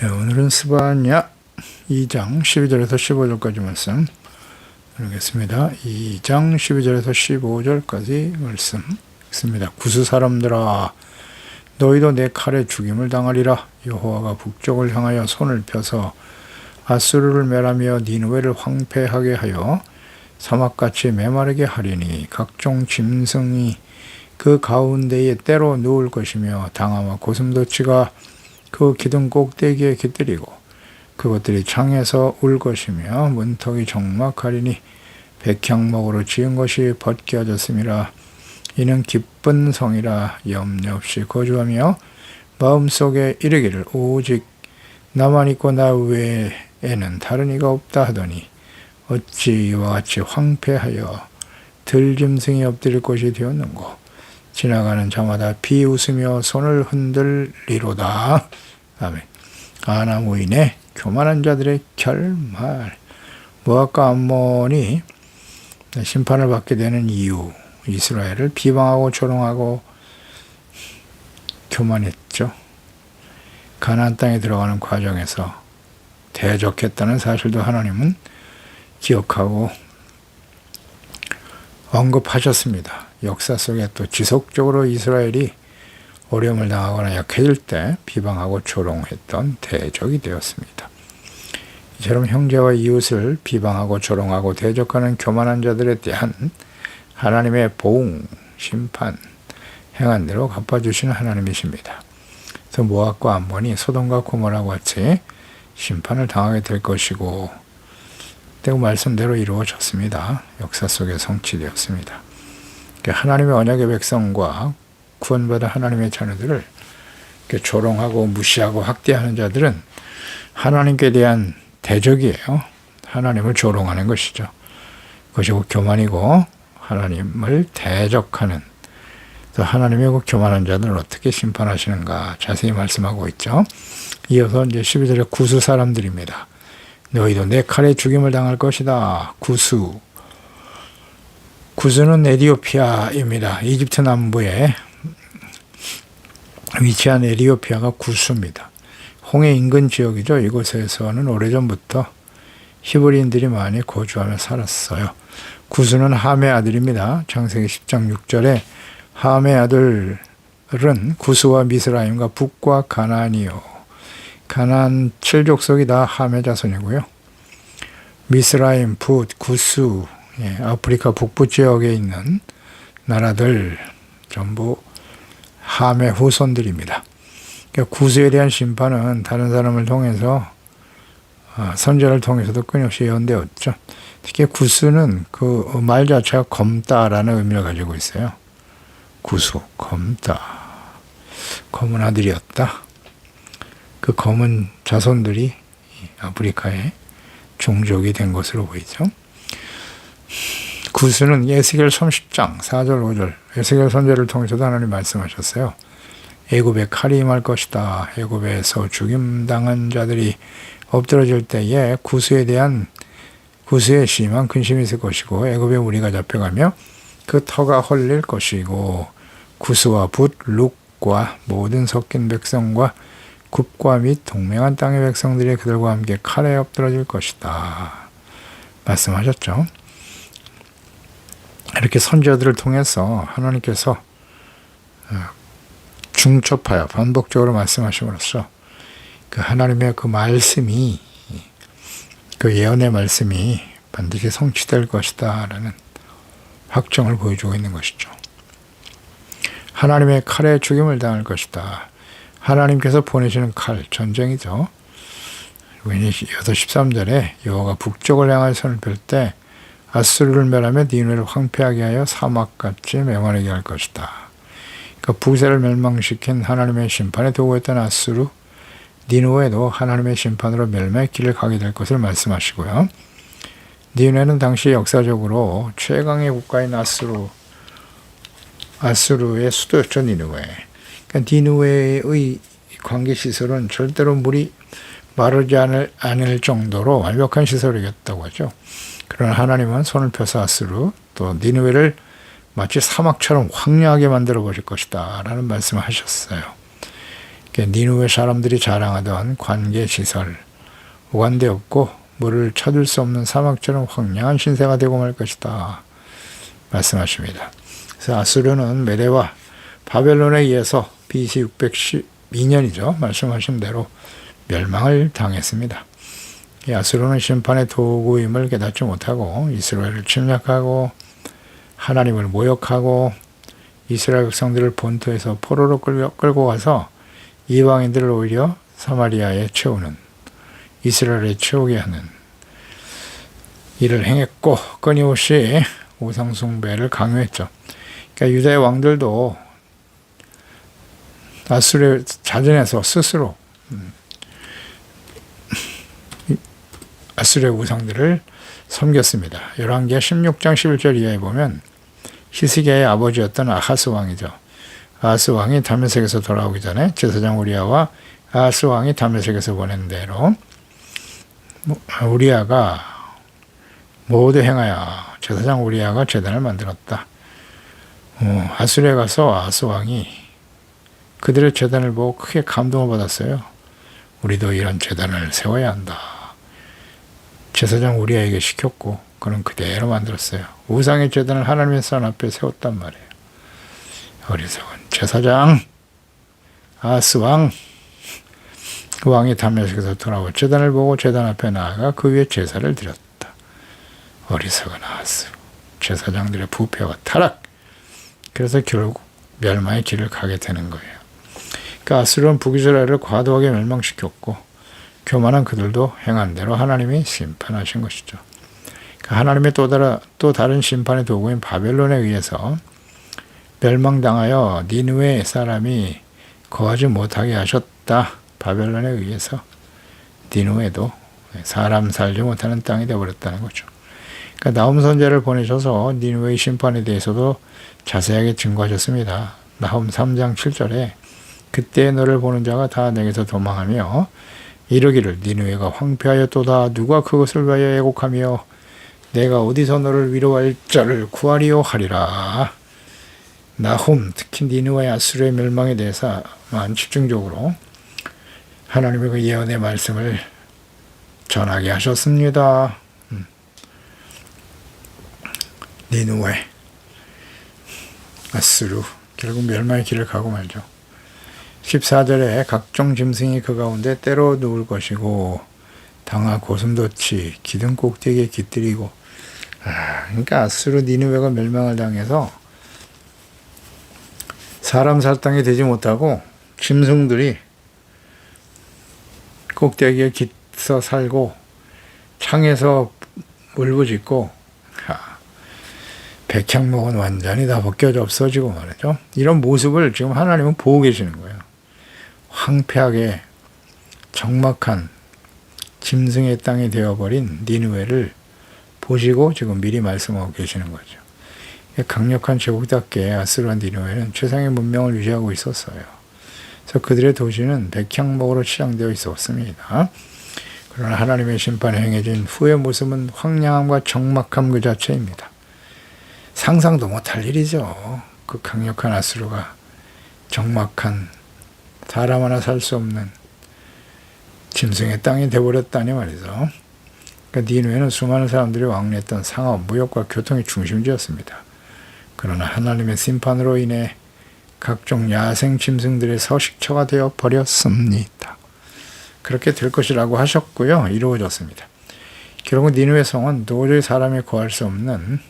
네, 오늘은 스바냐 2장 12절에서 15절까지 말씀 읽겠습니다. 2장 12절에서 15절까지 말씀 읽습니다. 구스 사람들아, 너희도 내 칼에 죽임을 당하리라. 여호와가 북쪽을 향하여 손을 펴서 아수르를 멸하며 니느웨를 황폐하게 하여 사막같이 메마르게 하리니 각종 짐승이 그 가운데에 때로 누울 것이며 당아와 고슴도치가 그 기둥 꼭대기에 깃들이고 그것들이 창에서 울 것이며 문턱이 적막하리니 백향목으로 지은 것이 벗겨졌음이라. 이는 기쁜 성이라. 염려 없이 거주하며 마음속에 이르기를 오직 나만 있고 나 외에는 다른 이가 없다 하더니 어찌 이와 같이 황폐하여 들짐승이 엎드릴 곳이 되었는고. 지나가는 자마다 비웃으며 손을 흔들리로다. 아멘. 아나무인의 교만한 자들의 결말. 모압과 암몬이 심판을 받게 되는 이유, 이스라엘을 비방하고 조롱하고 교만했죠. 가나안 땅에 들어가는 과정에서 대적했다는 사실도 하나님은 기억하고 언급하셨습니다. 역사 속에 또 지속적으로 이스라엘이 어려움을 당하거나 약해질 때 비방하고 조롱했던 대적이 되었습니다. 이처럼 형제와 이웃을 비방하고 조롱하고 대적하는 교만한 자들에 대한 하나님의 보응, 심판, 행한 대로 갚아주시는 하나님이십니다. 그래서 모압과 암몬이 소돔과 고모라와 같이 심판을 당하게 될 것이고 그 말씀대로 이루어졌습니다. 역사 속에 성취되었습니다. 하나님의 언약의 백성과 구원받은 하나님의 자녀들을 조롱하고 무시하고 학대하는 자들은 하나님께 대한 대적이에요. 하나님을 조롱하는 것이죠. 그것이 교만이고 하나님을 대적하는, 또 하나님의 그 교만한 자들을 어떻게 심판하시는가 자세히 말씀하고 있죠. 이어서 이제 12절에 구스 사람들입니다. 너희도 내 칼에 죽임을 당할 것이다. 구스는 에티오피아입니다. 이집트 남부에 위치한 에티오피아가 구스입니다. 홍해 인근 지역이죠. 이곳에서는 오래전부터 히브리인들이 많이 거주하며 살았어요. 구스는 함의 아들입니다. 창세기 10장 6절에 함의 아들은 구스와 미스라임과 북과 가나안이요. 가나안 7족속이 다 함의 자손이고요. 미스라임, 붓, 구스, 아프리카 북부 지역에 있는 나라들 전부 함의 후손들입니다. 그러니까 구스에 대한 심판은 다른 사람을 통해서, 선지자를 통해서도 끊임없이 예언되었죠. 특히 구스는 그 말 자체가 검다라는 의미를 가지고 있어요. 구스, 검다, 검은 아들이었다. 그 검은 자손들이 아프리카의 종족이 된 것으로 보이죠. 구스는 에스겔 30장 4절 5절 에스겔 선지자를 통해서도 하나님 말씀하셨어요. 애굽에 칼이 임할 것이다. 애굽에서 죽임당한 자들이 엎드러질 때에 구스에 심한 근심이 있을 것이고 애굽에 무리가 잡혀가며 그 터가 헐릴 것이고 구스와 붓, 룩과 모든 섞인 백성과 굽과 및 동맹한 땅의 백성들이 그들과 함께 칼에 엎드러질 것이다. 말씀하셨죠. 이렇게 선지자들을 통해서 하나님께서 중첩하여 반복적으로 말씀하심으로써 그 하나님의 그 말씀이, 그 예언의 말씀이 반드시 성취될 것이다 라는 확정을 보여주고 있는 것이죠. 하나님의 칼에 죽임을 당할 것이다. 하나님께서 보내시는 칼, 전쟁이죠. 여섯 13절에 여호와가 북쪽을 향하여 손을 펼 때 아수르를 멸하며 니느웨를 황폐하게 하여 사막같이 메마르게 할 것이다. 그러니까 북세를 멸망시킨 하나님의 심판의 도구였던 아수르, 니느웨도 하나님의 심판으로 멸망의 길을 가게 될 것을 말씀하시고요. 니느웨는 당시 역사적으로 최강의 국가인 아수르의 수도였죠. 니느웨. 그러니까 니느웨의 관계시설은 절대로 물이 마르지 않을 정도로 완벽한 시설이었다고 하죠. 그러나 하나님은 손을 펴서 아수르, 또 니느웨를 마치 사막처럼 황량하게 만들어 버릴 것이다 라는 말씀을 하셨어요. 니느웨 사람들이 자랑하던 관계 시설, 오간데 없고 물을 찾을 수 없는 사막처럼 황량한 신세가 되고 말 것이다 말씀하십니다. 그래서 아수르는 메대와 바벨론에 의해서 BC 612년이죠. 말씀하신 대로 멸망을 당했습니다. 이 아수르는 심판의 도구임을 깨닫지 못하고 이스라엘을 침략하고 하나님을 모욕하고 이스라엘 백성들을 본토에서 포로로 끌고 가서 이방인들을 오히려 사마리아에 채우는, 이스라엘에 채우게 하는 일을 행했고 끊임없이 우상 숭배를 강요했죠. 그러니까 유다의 왕들도 아수르에 자진해서 스스로 아수르의 우상들을 섬겼습니다. 열왕기하 16장 11절 이하에 보면 히스기야의 아버지였던 아하스 왕이죠. 아하스 왕이 다메섹에서 돌아오기 전에 제사장 우리아와 아하스 왕이 다메섹에서 보낸 대로 우리아가 모두 행하여 제사장 우리아가 제단을 만들었다. 아수르에 가서 아하스 왕이 그들의 제단을 보고 크게 감동을 받았어요. 우리도 이런 제단을 세워야 한다. 제사장 우리아에게 시켰고 그는 그대로 만들었어요. 우상의 제단을 하나님의 산 앞에 세웠단 말이에요. 어리석은 제사장 아하스 왕, 그 왕이 다메섹에서 돌아와 제단을 보고 제단 앞에 나아가 그 위에 제사를 드렸다. 어리석은 아하스, 제사장들의 부패와 타락. 그래서 결국 멸망의 길을 가게 되는 거예요. 그러니까 아수르는 북이스라엘을 과도하게 멸망시켰고 교만한 그들도 행한 대로 하나님이 심판하신 것이죠. 그러니까 하나님의 또 다른 심판의 도구인 바벨론에 의해서 멸망당하여 니느웨 사람이 거하지 못하게 하셨다. 바벨론에 의해서 니느웨도 사람 살지 못하는 땅이 되어버렸다는 거죠. 그러니까 나훔 선지자를 보내셔서 니느웨의 심판에 대해서도 자세하게 증거하셨습니다. 나훔 3장 7절에 그때 너를 보는 자가 다 내게서 도망하며 이르기를 니느웨가 황폐하였도다. 누가 그것을 위하여 애곡하며 내가 어디서 너를 위로할 자를 구하리요 하리라. 나훔, 특히 니느웨 아수르의 멸망에 대해서만 집중적으로 하나님의 그 예언의 말씀을 전하게 하셨습니다. 니느웨, 아수르 결국 멸망의 길을 가고 말죠. 14절에 각종 짐승이 그 가운데 때로 누울 것이고 당하 고슴도치 기둥 꼭대기에 깃들이고. 그러니까 아수르 니느웨가 멸망을 당해서 사람 살 땅이 되지 못하고 짐승들이 꼭대기에 깃서 살고 창에서 울부짖고 백향목은 완전히 다 벗겨져 없어지고 말이죠. 이런 모습을 지금 하나님은 보고 계시는 거예요. 황폐하게 적막한 짐승의 땅이 되어버린 니느웨를 보시고 지금 미리 말씀하고 계시는 거죠. 강력한 제국답게 아수르와 니느웨는 최상의 문명을 유지하고 있었어요. 그래서 그들의 도시는 백향목으로 치장되어 있었습니다. 그러나 하나님의 심판에 행해진 후의 모습은 황량함과 적막함 그 자체입니다. 상상도 못할 일이죠. 그 강력한 아수르가 적막한 사람 하나 살 수 없는 짐승의 땅이 되어버렸다니 말이죠. 그러니까 니느웨는 수많은 사람들이 왕래했던 상업, 무역과 교통의 중심지였습니다. 그러나 하나님의 심판으로 인해 각종 야생 짐승들의 서식처가 되어 버렸습니다. 그렇게 될 것이라고 하셨고요. 이루어졌습니다. 결국 니느웨 성은 도저히 사람이 거할 수 없는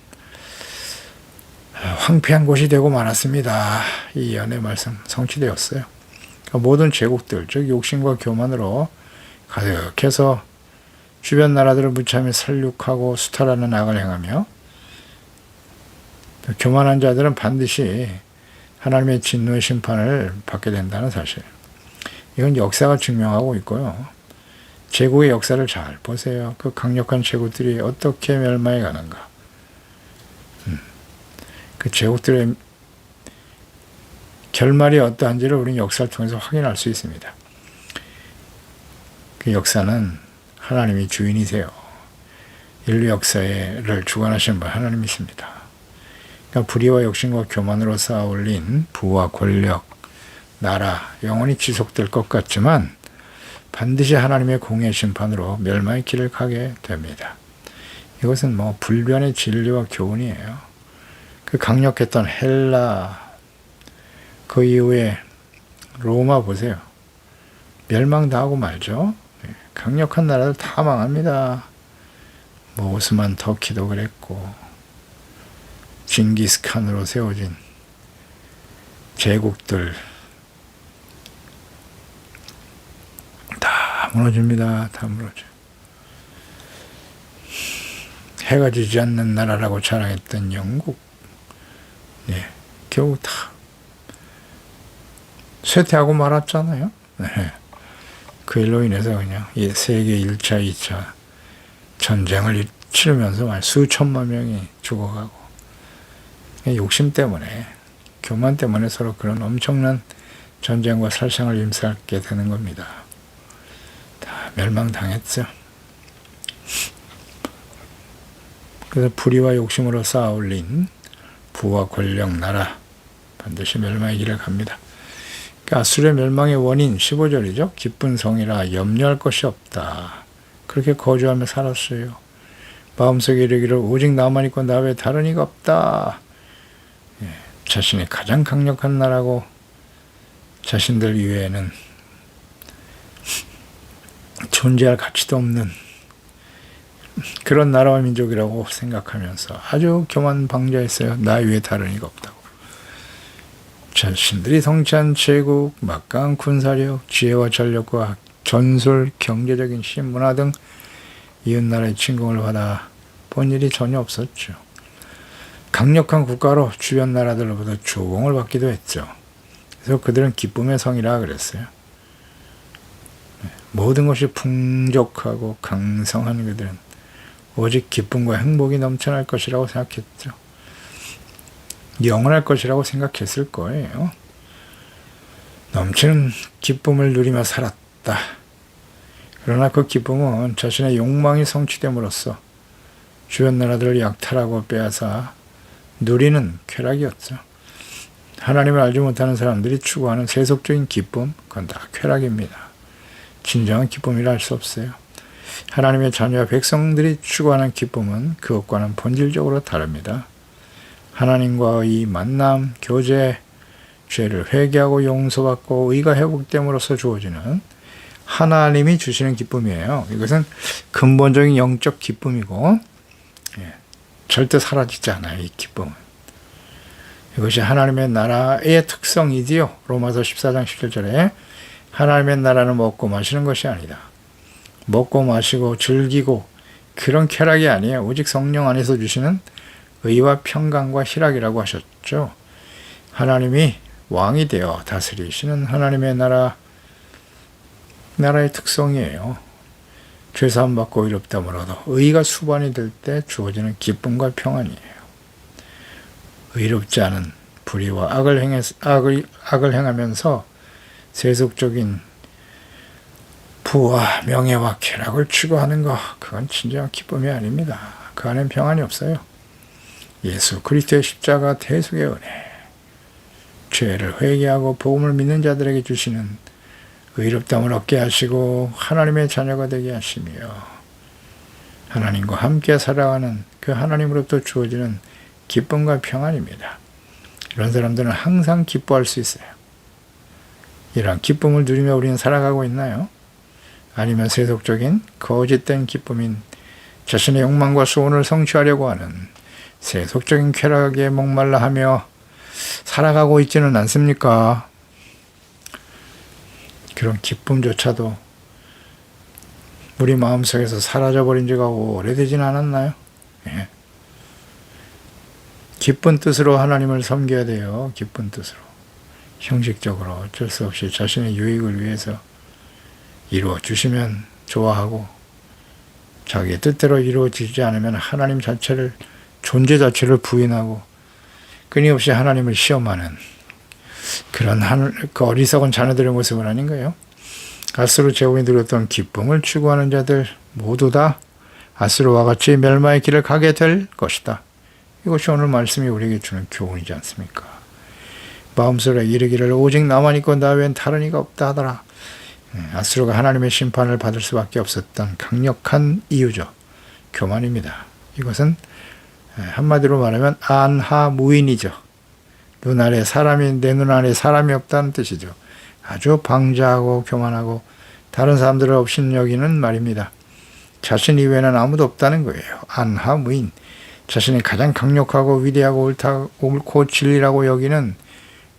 황폐한 곳이 되고 말았습니다. 이 예언의 말씀 성취되었어요. 그러니까 모든 제국들, 즉 욕심과 교만으로 가득해서 주변 나라들을 무참히 살육하고 수탈하는 악을 행하며 교만한 자들은 반드시 하나님의 진노의 심판을 받게 된다는 사실. 이건 역사가 증명하고 있고요. 제국의 역사를 잘 보세요. 그 강력한 제국들이 어떻게 멸망해 가는가. 그 제국들의 결말이 어떠한지를 우리는 역사를 통해서 확인할 수 있습니다. 그 역사는 하나님이 주인이세요. 인류 역사를 주관하시는 분 하나님이십니다. 그러니까 불의와 욕심과 교만으로 쌓아올린 부와 권력, 나라 영원히 지속될 것 같지만 반드시 하나님의 공의 심판으로 멸망의 길을 가게 됩니다. 이것은 뭐 불변의 진리와 교훈이에요. 그 강력했던 헬라, 그 이후에 로마 보세요. 멸망당하고 말죠. 강력한 나라들 다 망합니다. 뭐 오스만 터키도 그랬고 징기스칸으로 세워진 제국들 다 무너집니다. 다 무너져. 해가 지지 않는 나라라고 자랑했던 영국, 겨우 다 쇠퇴하고 말았잖아요. 그 일로 인해서 그냥 세계 1차, 2차 전쟁을 치르면서 수천만 명이 죽어가고, 욕심 때문에, 교만 때문에 서로 그런 엄청난 전쟁과 살상을 임하게 되는 겁니다. 다 멸망당했죠. 그래서 불의와 욕심으로 쌓아올린 부와 권력, 나라 반드시 멸망의 길을 갑니다. 아수르의 멸망의 원인 15절이죠. 기쁜 성이라 염려할 것이 없다. 그렇게 거주하며 살았어요. 마음속에 이르기를 오직 나만 있고 나 외에 다른 이가 없다. 자신이 가장 강력한 나라고 자신들 이외에는 존재할 가치도 없는 그런 나라와 민족이라고 생각하면서 아주 교만방자했어요. 나 외에 다른 이가 없다고. 자신들이 성취한 제국, 막강한 군사력, 지혜와 전력과 전술, 경제적인 신문화 등 이웃나라의 침공을 받아 본 일이 전혀 없었죠. 강력한 국가로 주변 나라들로부터 조공을 받기도 했죠. 그래서 그들은 기쁨의 성이라 그랬어요. 모든 것이 풍족하고 강성한 그들은 오직 기쁨과 행복이 넘쳐날 것이라고 생각했죠. 영원할 것이라고 생각했을 거예요. 넘치는 기쁨을 누리며 살았다. 그러나 그 기쁨은 자신의 욕망이 성취됨으로써 주변 나라들을 약탈하고 빼앗아 누리는 쾌락이었죠. 하나님을 알지 못하는 사람들이 추구하는 세속적인 기쁨, 그건 다 쾌락입니다. 진정한 기쁨이라 할 수 없어요. 하나님의 자녀와 백성들이 추구하는 기쁨은 그것과는 본질적으로 다릅니다. 하나님과의 만남, 교제, 죄를 회개하고 용서받고 의가 회복됨으로써 주어지는 하나님이 주시는 기쁨이에요. 이것은 근본적인 영적 기쁨이고 절대 사라지지 않아요. 이 기쁨은. 이것이 하나님의 나라의 특성이지요. 로마서 14장 17절에 하나님의 나라는 먹고 마시는 것이 아니다. 먹고 마시고 즐기고 그런 쾌락이 아니에요. 오직 성령 안에서 주시는 의와 평강과 희락이라고 하셨죠. 하나님이 왕이 되어 다스리시는 하나님의 나라의 특성이에요. 죄사함 받고 의롭다므로도 의가 수반이 될 때 주어지는 기쁨과 평안이에요. 의롭지 않은 불의와 악을 행하면서 세속적인 부와 명예와 쾌락을 추구하는 것, 그건 진정한 기쁨이 아닙니다. 그 안엔 평안이 없어요. 예수 그리스도의 십자가 대속의 은혜, 죄를 회개하고 복음을 믿는 자들에게 주시는 의롭다움을 얻게 하시고 하나님의 자녀가 되게 하시며 하나님과 함께 살아가는 그 하나님으로부터 주어지는 기쁨과 평안입니다. 이런 사람들은 항상 기뻐할 수 있어요. 이런 기쁨을 누리며 우리는 살아가고 있나요? 아니면 세속적인 거짓된 기쁨인 자신의 욕망과 소원을 성취하려고 하는 세속적인 쾌락에 목말라 하며 살아가고 있지는 않습니까? 그런 기쁨조차도 우리 마음속에서 사라져버린 지가 오래되진 않았나요? 예. 기쁜 뜻으로 하나님을 섬겨야 돼요. 기쁜 뜻으로. 형식적으로 어쩔 수 없이 자신의 유익을 위해서 이루어 주시면 좋아하고 자기의 뜻대로 이루어지지 않으면 하나님 자체를, 존재 자체를 부인하고 끊임없이 하나님을 시험하는 그런 그 어리석은 자녀들의 모습은 아닌가요? 아수르 제국이 누렸던 기쁨을 추구하는 자들 모두 다 아수르와 같이 멸망의 길을 가게 될 것이다. 이것이 오늘 말씀이 우리에게 주는 교훈이지 않습니까? 마음속에 이르기를 오직 나만 있고 나 외엔 다른 이가 없다 하더라. 아수르가 하나님의 심판을 받을 수밖에 없었던 강력한 이유죠. 교만입니다. 이것은 한마디로 말하면 안하무인이죠. 내 눈 안에 사람이 없다는 뜻이죠. 아주 방자하고 교만하고 다른 사람들을 업신여기는 말입니다. 자신 이외에는 아무도 없다는 거예요. 안하무인. 자신이 가장 강력하고 위대하고 옳고 진리라고 여기는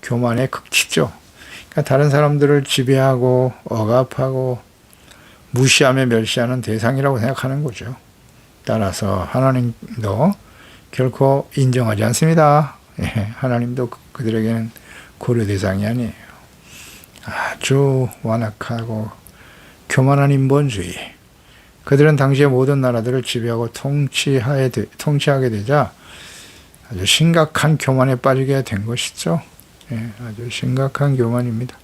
교만의 극치죠. 그러니까 다른 사람들을 지배하고 억압하고 무시하며 멸시하는 대상이라고 생각하는 거죠. 따라서 하나님도 결코 인정하지 않습니다. 하나님도 그들에게는 고려 대상이 아니에요. 아주 완악하고 교만한 인본주의. 그들은 당시의 모든 나라들을 지배하고 통치하게 되자 아주 심각한 교만에 빠지게 된 것이죠. 아주 심각한 교만입니다.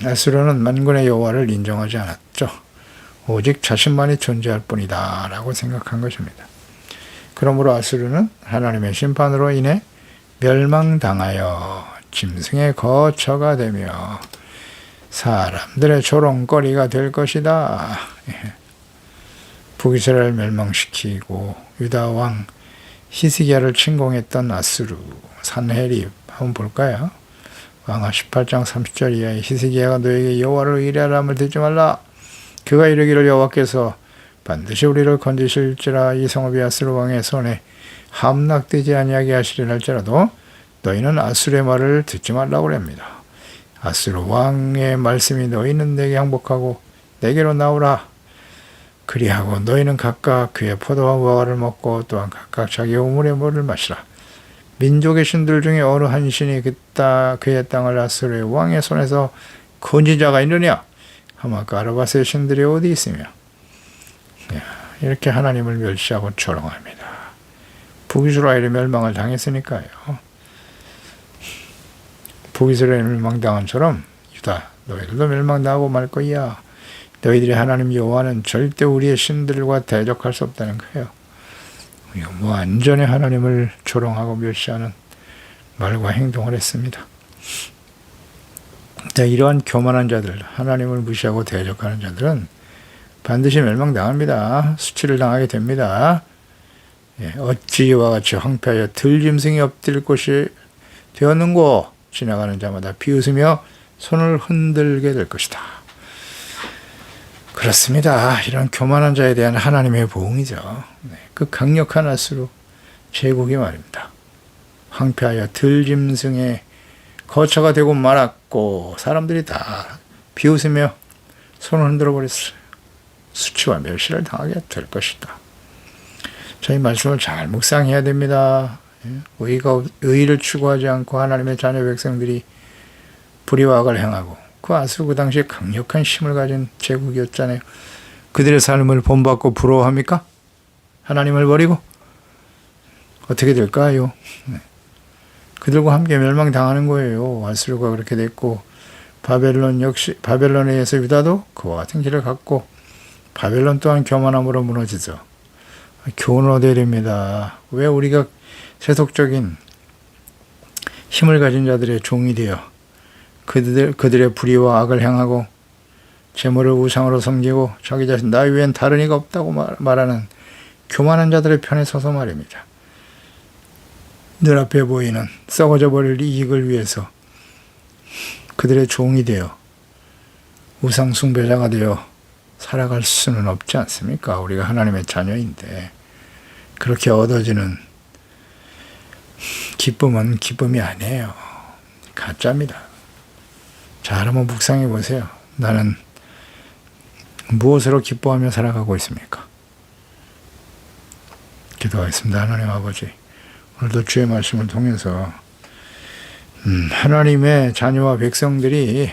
아수르는 만군의 여호와를 인정하지 않았죠. 오직 자신만이 존재할 뿐이다 라고 생각한 것입니다. 그러므로 아수르는 하나님의 심판으로 인해 멸망당하여 짐승의 거처가 되며 사람들의 조롱거리가 될 것이다. 북이스라엘을 멸망시키고 유다 왕 히스기야를 침공했던 아수르 산헤립 한번 볼까요? 왕하 18장 30절 이하에 히스기야가 너에게 여호와를 의뢰하람을 듣지 말라. 그가 이르기를 여호와께서 반드시 우리를 건지실지라 이 성읍이 아수르 왕의 손에 함락되지 아니하게 하시리라 할지라도 너희는 아수르의 말을 듣지 말라고 합니다. 아수르 왕의 말씀이 너희는 내게 항복하고 내게로 나오라. 그리하고 너희는 각각 그의 포도와 무화과를 먹고 또한 각각 자기 우물의 물을 마시라. 민족의 신들 중에 어느 한 신이 그의 땅을 아수르의 왕의 손에서 건진 자가 있느냐? 하마카 아르바스의 신들이 어디 있으며? 이렇게 하나님을 멸시하고 조롱합니다. 북이스라엘이 멸망을 당했으니까요. 북이스라엘이 멸망당한처럼 유다 너희들도 멸망당하고 말 거야. 너희들이 하나님 여호와는 절대 우리의 신들과 대적할 수 없다는 거예요. 이거 완전히 하나님을 조롱하고 멸시하는 말과 행동을 했습니다. 자, 이러한 교만한 자들, 하나님을 무시하고 대적하는 자들은 반드시 멸망당합니다. 수치를 당하게 됩니다. 어찌 이와 같이 황폐하여 들짐승이 엎드릴 곳이 되었는고 지나가는 자마다 비웃으며 손을 흔들게 될 것이다. 그렇습니다. 이런 교만한 자에 대한 하나님의 보응이죠. 그 강력한 아수르 제국이 말입니다. 황폐하여 들짐승의 거처가 되고 말았고 사람들이 다 비웃으며 손을 흔들어 버렸어요. 수치와 멸시를 당하게 될 것이다. 저희 말씀을 잘 묵상해야 됩니다. 의를 추구하지 않고 하나님의 자녀 백성들이 불의와 악을 행하고 그 아수르 그 당시에 강력한 힘을 가진 제국이었잖아요. 그들의 삶을 본받고 부러워합니까? 하나님을 버리고 어떻게 될까요? 그들과 함께 멸망당하는 거예요. 아수르가 그렇게 됐고 바벨론에 의해서 유다도 그와 같은 길을 갔고 바벨론 또한 교만함으로 무너지죠. 교훈을 얻어야 됩니다. 왜 우리가 세속적인 힘을 가진 자들의 종이 되어 그들의 불의와 악을 행하고 재물을 우상으로 섬기고 자기 자신 나 외엔 다른 이가 없다고 말하는 교만한 자들의 편에 서서 말입니다. 눈앞에 보이는 썩어져 버릴 이익을 위해서 그들의 종이 되어 우상 숭배자가 되어 살아갈 수는 없지 않습니까? 우리가 하나님의 자녀인데 그렇게 얻어지는 기쁨은 기쁨이 아니에요. 가짜입니다. 잘 한번 묵상해 보세요. 나는 무엇으로 기뻐하며 살아가고 있습니까? 기도하겠습니다. 하나님 아버지, 오늘도 주의 말씀을 통해서 하나님의 자녀와 백성들이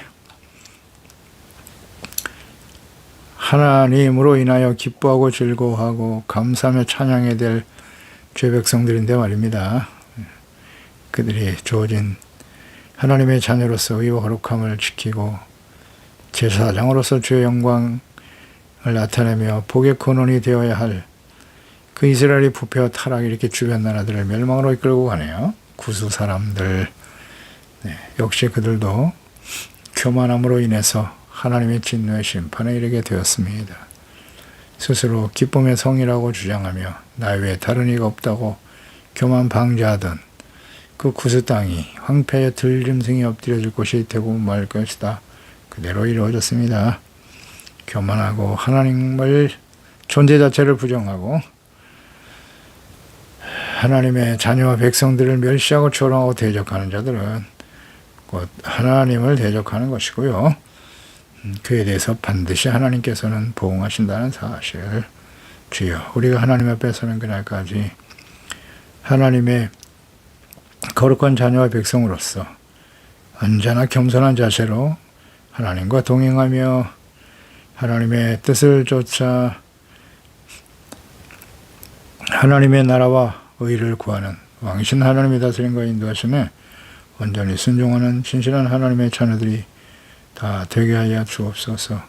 하나님으로 인하여 기뻐하고 즐거워하고 감사하며 찬양해야 될 주의 백성들인데 말입니다. 그들이 주어진 하나님의 자녀로서 의와 거룩함을 지키고 제사장으로서 주의 영광을 나타내며 복의 근원이 되어야 할 그 이스라엘이 부패와 타락이 이렇게 주변 나라들을 멸망으로 이끌고 가네요. 구수 사람들, 역시 그들도 교만함으로 인해서 하나님의 진노의 심판에 이르게 되었습니다. 스스로 기쁨의 성이라고 주장하며 나 외에 다른 이가 없다고 교만 방자하던 그 구스 땅이 황폐에 들짐승이 엎드려질 곳이 되고 말 것이다. 그대로 이루어졌습니다. 교만하고 하나님을 존재 자체를 부정하고 하나님의 자녀와 백성들을 멸시하고 조롱하고 대적하는 자들은 곧 하나님을 대적하는 것이고요. 그에 대해서 반드시 하나님께서는 보응하신다는 사실. 주여, 우리가 하나님 앞에 서는 그날까지 하나님의 거룩한 자녀와 백성으로서 언제나 겸손한 자세로 하나님과 동행하며 하나님의 뜻을 쫓아 하나님의 나라와 의를 구하는 왕이신 하나님의 다스림과 인도하심에 온전히 순종하는 진실한 하나님의 자녀들이 다 되게 하여 주옵소서.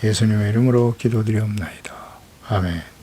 예수님의 이름으로 기도드리옵나이다. 아멘.